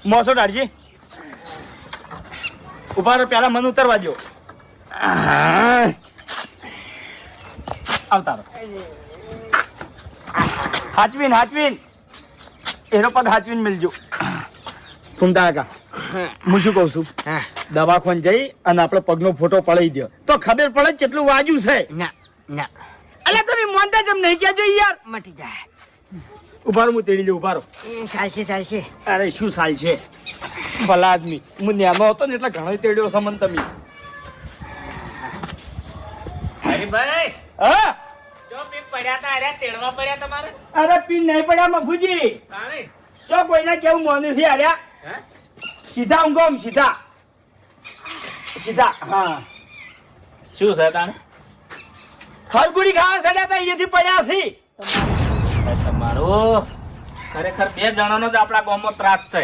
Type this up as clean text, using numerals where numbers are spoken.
મોસો ડાળજી ઉભા રહો, પેલા મને ઉતરવા દો. આવતા રહો. હાચવીન એનો પગ હાચવીન મિલજો. ફૂમતા કાકા હું શું કહું છું, દવાખાને જઈ અને આપણે પગનો ફોટો પડાવી દો તો ખબર પડે કેટલું વાજ્યું છે. ના ના અલ્યા તમે મોનતા જેમ નહીં કહેજો યાર. મટી જાય. ઉભા રહો, હું તેડી લઉં. ઉભા રહો. ચાલશે. અરે શું સાલ છે ભલા આદમી. હું ન્યાનો હતો ને એટલે ઘણો તેડ્યો છે મને તમે. હરીભાઈ હા જો પીપ પડ્યા તા અરે તેડવા પડ્યા તમારે. અરે પીન નહીં પડ્યા મફુજી. તાણે તો કોઈને કેવું મોનું છે અરે. હે સીધા ઊંઘો આમ સીધા. હા શું છે તાણે? હરગુડી ખાવા સડ્યા તા અહીંયાથી પડ્યા છે. તમારો ખરેખર બે જણાનો જ આપણા ગામમાં ત્રાસ છે.